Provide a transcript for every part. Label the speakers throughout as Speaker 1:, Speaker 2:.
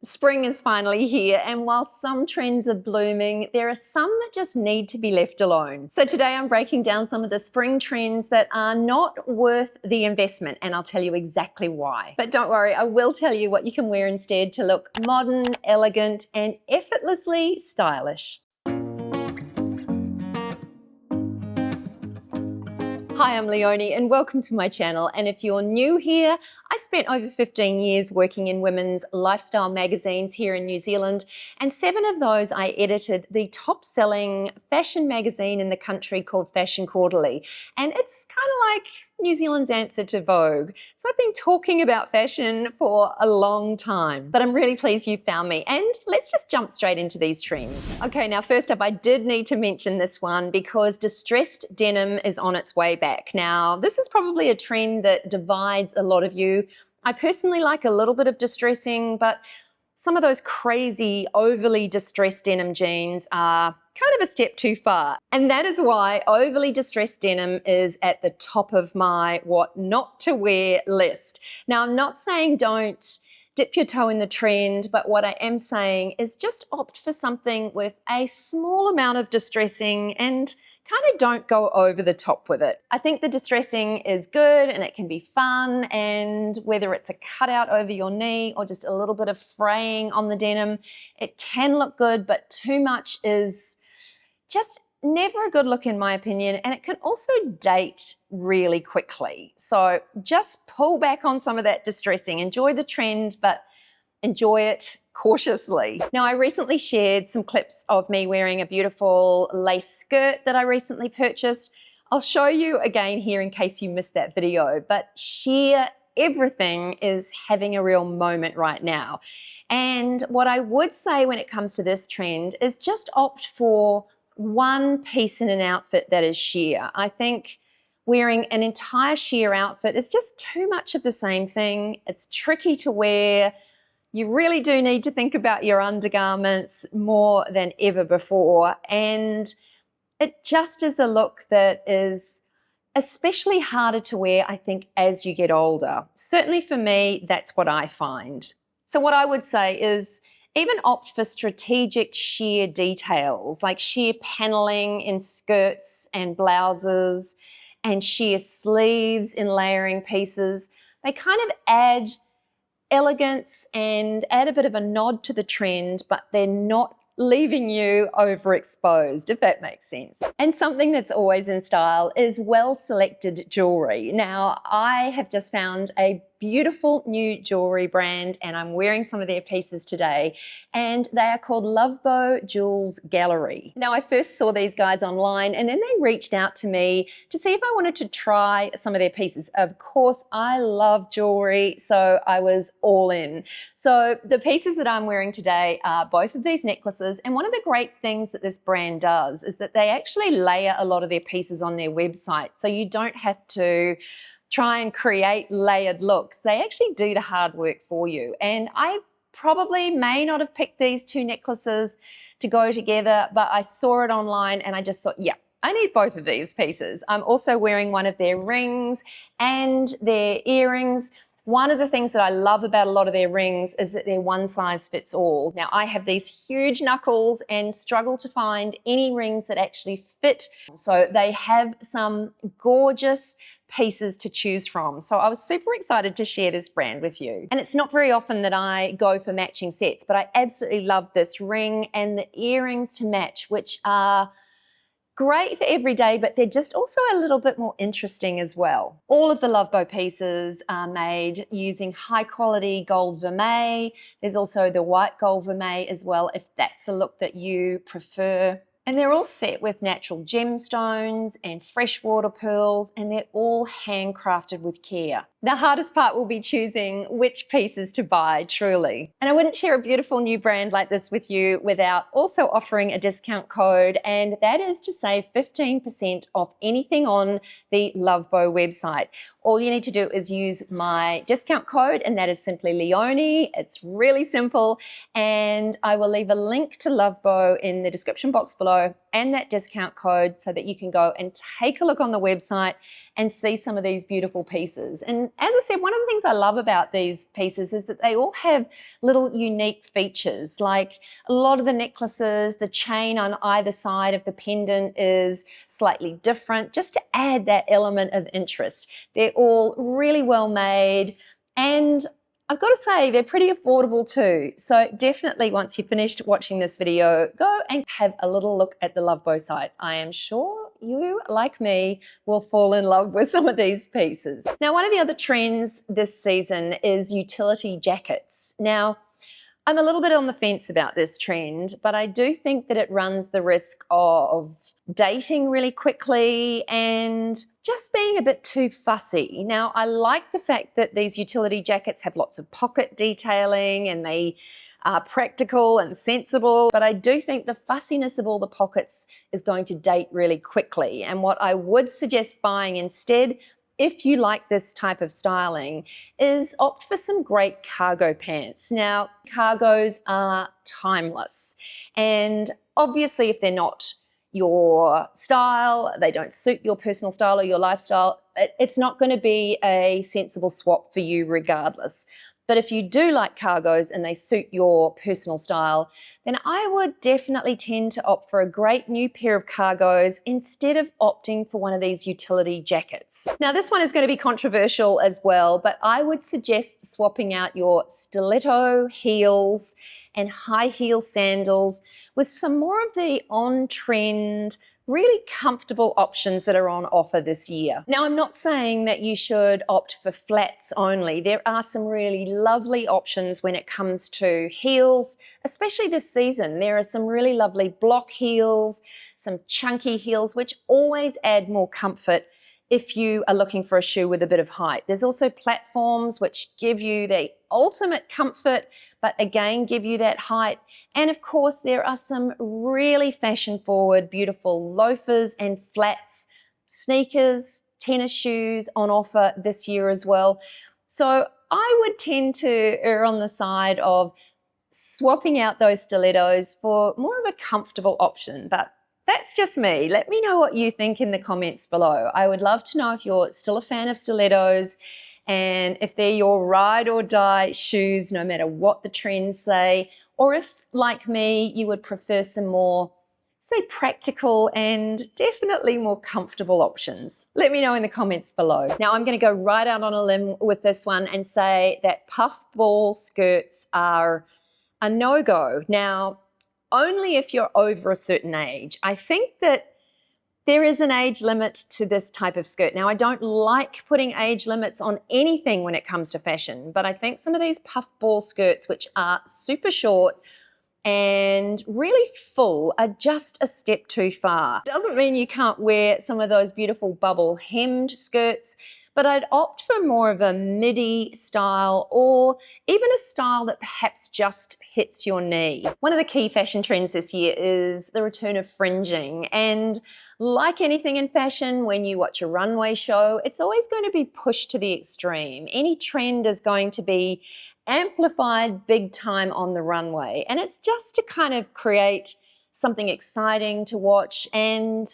Speaker 1: Spring is finally here, and while some trends are blooming, there are some that just need to be left alone. So today I'm breaking down some of the spring trends that are not worth the investment, and I'll tell you exactly why. But don't worry, I will tell you what you can wear instead to look modern, elegant, and effortlessly stylish. Hi, I'm Leonie and welcome to my channel. And if you're new here, I spent over 15 years working in women's lifestyle magazines here in New Zealand, and 7 of those I edited the top-selling fashion magazine in the country called Fashion Quarterly. And it's kind of like New Zealand's answer to Vogue. So I've been talking about fashion for a long time, but I'm really pleased you found me. And let's just jump straight into these trends. Okay, now first up, I did need to mention this one because distressed denim is on its way back. Now, this is probably a trend that divides a lot of you. I personally like a little bit of distressing, but some of those crazy, overly distressed denim jeans are kind of a step too far. And that is why overly distressed denim is at the top of my what not to wear list. Now, I'm not saying don't dip your toe in the trend, but what I am saying is just opt for something with a small amount of distressing and kind of don't go over the top with it. I think the distressing is good and it can be fun, and whether it's a cutout over your knee or just a little bit of fraying on the denim, it can look good, but too much is just never a good look in my opinion, and it can also date really quickly. So just pull back on some of that distressing. Enjoy the trend, but enjoy it cautiously. Now, I recently shared some clips of me wearing a beautiful lace skirt that I recently purchased. I'll show you again here in case you missed that video, but sheer everything is having a real moment right now. And what I would say when it comes to this trend is just opt for one piece in an outfit that is sheer. I think wearing an entire sheer outfit is just too much of the same thing. It's tricky to wear. You really do need to think about your undergarments more than ever before, and it just is a look that is especially harder to wear, I think, as you get older. Certainly for me, that's what I find. So what I would say is even opt for strategic sheer details, like sheer paneling in skirts and blouses and sheer sleeves in layering pieces. They kind of add elegance and add a bit of a nod to the trend, but they're not leaving you overexposed, if that makes sense. And something that's always in style is well-selected jewelry. Now, I have just found a beautiful new jewelry brand, and I'm wearing some of their pieces today, and they are called Luvbo Jewels Gallery. Now, I first saw these guys online, and then they reached out to me to see if I wanted to try some of their pieces. Of course, I love jewelry, so I was all in. So the pieces that I'm wearing today are both of these necklaces, and one of the great things that this brand does is that they actually layer a lot of their pieces on their website, so you don't have to try and create layered looks. They actually do the hard work for you. And I probably may not have picked these 2 necklaces to go together, but I saw it online and I just thought, yeah, I need both of these pieces. I'm also wearing one of their rings and their earrings. One of the things that I love about a lot of their rings is that they're one size fits all. Now, I have these huge knuckles and struggle to find any rings that actually fit. So they have some gorgeous pieces to choose from. So I was super excited to share this brand with you. And it's not very often that I go for matching sets, but I absolutely love this ring and the earrings to match, which are great for every day, but they're just also a little bit more interesting as well. All of the Luvbo pieces are made using high quality gold vermeil. There's also the white gold vermeil as well, if that's a look that you prefer. And they're all set with natural gemstones and freshwater pearls, and they're all handcrafted with care. The hardest part will be choosing which pieces to buy, truly. And I wouldn't share a beautiful new brand like this with you without also offering a discount code, and that is to save 15% off anything on the Luvbo website. All you need to do is use my discount code, and that is simply Leonie. It's really simple, and I will leave a link to Luvbo in the description box below. below and that discount code so that you can go and take a look on the website and see some of these beautiful pieces. And as I said, one of the things I love about these pieces is that they all have little unique features, like a lot of the necklaces, the chain on either side of the pendant is slightly different, just to add that element of interest. They're all really well made, and I've got to say they're pretty affordable too. So definitely once you've finished watching this video, go and have a little look at the Luvbo site. I am sure you, like me, will fall in love with some of these pieces. Now, one of the other trends this season is utility jackets. Now, I'm a little bit on the fence about this trend, but I do think that it runs the risk of dating really quickly and just being a bit too fussy. Now, I like the fact that these utility jackets have lots of pocket detailing and they are practical and sensible, but I do think the fussiness of all the pockets is going to date really quickly. And what I would suggest buying instead, if you like this type of styling, is opt for some great cargo pants. Now, cargos are timeless, and obviously if they're not your style, they don't suit your personal style or your lifestyle, it's not going to be a sensible swap for you regardless. But if you do like cargos and they suit your personal style, then I would definitely tend to opt for a great new pair of cargos instead of opting for one of these utility jackets. Now, this one is going to be controversial as well, but I would suggest swapping out your stiletto heels and high heel sandals with some more of the on-trend, really comfortable options that are on offer this year. Now, I'm not saying that you should opt for flats only. There are some really lovely options when it comes to heels, especially this season. There are some really lovely block heels, some chunky heels, which always add more comfort if you are looking for a shoe with a bit of height. There's also platforms which give you the ultimate comfort, but again, give you that height. And of course, there are some really fashion-forward, beautiful loafers and flats, sneakers, tennis shoes on offer this year as well. So I would tend to err on the side of swapping out those stilettos for more of a comfortable option, but that's just me. Let me know what you think in the comments below. I would love to know if you're still a fan of stilettos and if they're your ride or die shoes, no matter what the trends say, or if, like me, you would prefer some more, say, practical and definitely more comfortable options. Let me know in the comments below. Now, I'm going to go right out on a limb with this one and say that puffball skirts are a no-go. Now, only if you're over a certain age. I think that there is an age limit to this type of skirt. Now, I don't like putting age limits on anything when it comes to fashion, but I think some of these puffball skirts, which are super short and really full, are just a step too far. Doesn't mean you can't wear some of those beautiful bubble hemmed skirts, but I'd opt for more of a midi style or even a style that perhaps just hits your knee. One of the key fashion trends this year is the return of fringing, and like anything in fashion, when you watch a runway show, it's always going to be pushed to the extreme. Any trend is going to be amplified big time on the runway, and it's just to kind of create something exciting to watch, and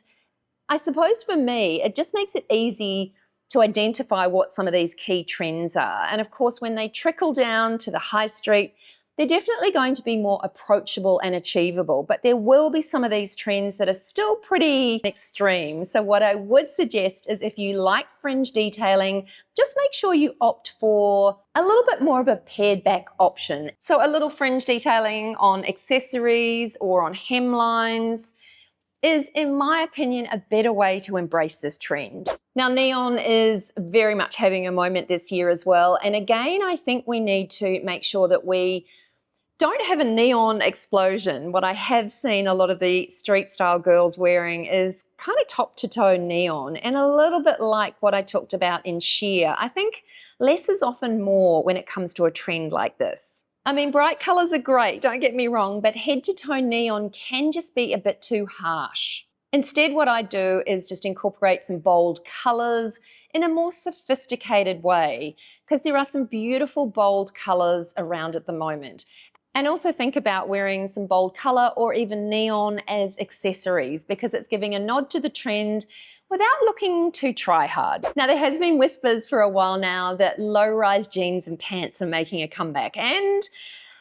Speaker 1: I suppose for me, it just makes it easy to identify what some of these key trends are. And of course, when they trickle down to the high street, they're definitely going to be more approachable and achievable, but there will be some of these trends that are still pretty extreme. So what I would suggest is if you like fringe detailing, just make sure you opt for a little bit more of a pared back option. So a little fringe detailing on accessories or on hemlines is, in my opinion, a better way to embrace this trend. Now, neon is very much having a moment this year as well. And again, I think we need to make sure that we don't have a neon explosion. What I have seen a lot of the street style girls wearing is kind of top to toe neon, and a little bit like what I talked about in sheer. I think less is often more when it comes to a trend like this. I mean, bright colors are great, don't get me wrong, but head to toe neon can just be a bit too harsh. Instead, what I do is just incorporate some bold colors in a more sophisticated way, because there are some beautiful bold colors around at the moment. And also think about wearing some bold color or even neon as accessories, because it's giving a nod to the trend without looking too try hard. Now, there has been whispers for a while now that low-rise jeans and pants are making a comeback, and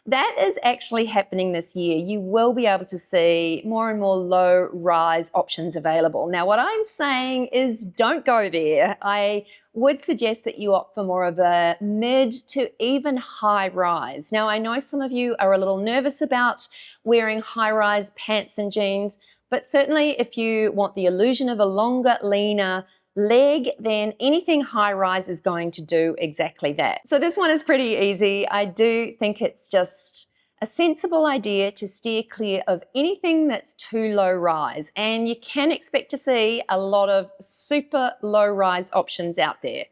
Speaker 1: that is actually happening this year. You will be able to see more and more low-rise options available. Now, what I'm saying is don't go there. I would suggest that you opt for more of a mid to even high rise. Now, I know some of you are a little nervous about wearing high-rise pants and jeans, but certainly if you want the illusion of a longer, leaner leg, then anything high rise is going to do exactly that. So this one is pretty easy. I do think it's just a sensible idea to steer clear of anything that's too low rise, and you can expect to see a lot of super low rise options out there.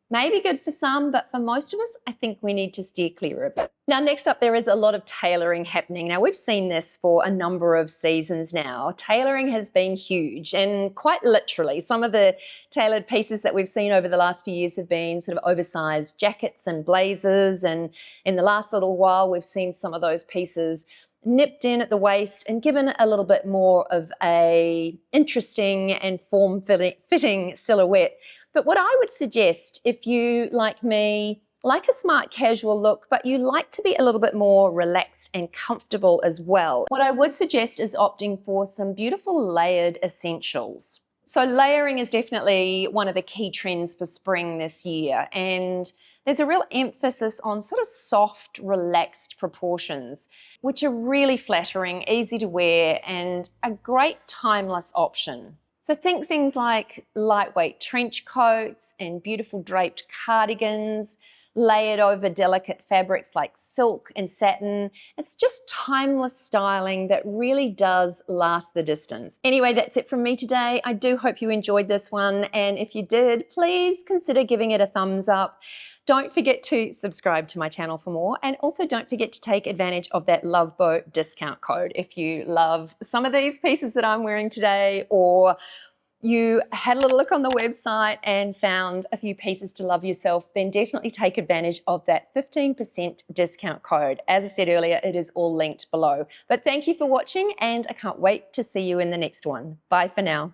Speaker 1: Maybe good for some, but for most of us, I think we need to steer clear of it. Now, next up, there is a lot of tailoring happening. Now, we've seen this for a number of seasons now. Tailoring has been huge, and quite literally, some of the tailored pieces that we've seen over the last few years have been sort of oversized jackets and blazers, and in the last little while, we've seen some of those pieces nipped in at the waist and given a little bit more of a interesting and form-fitting silhouette. But what I would suggest, if you, like me, like a smart casual look, but you like to be a little bit more relaxed and comfortable as well, what I would suggest is opting for some beautiful layered essentials. So layering is definitely one of the key trends for spring this year, and there's a real emphasis on sort of soft, relaxed proportions, which are really flattering, easy to wear, and a great timeless option. So think things like lightweight trench coats and beautiful draped cardigans, layered over delicate fabrics like silk and satin. It's just timeless styling that really does last the distance. Anyway, that's it from me today. I do hope you enjoyed this one, and if you did, please consider giving it a thumbs up. Don't forget to subscribe to my channel for more, and also don't forget to take advantage of that Luvbo discount code. If you love some of these pieces that I'm wearing today, or you had a little look on the website and found a few pieces to love yourself, then definitely take advantage of that 15% discount code. As I said earlier, it is all linked below. But thank you for watching, and I can't wait to see you in the next one. Bye for now.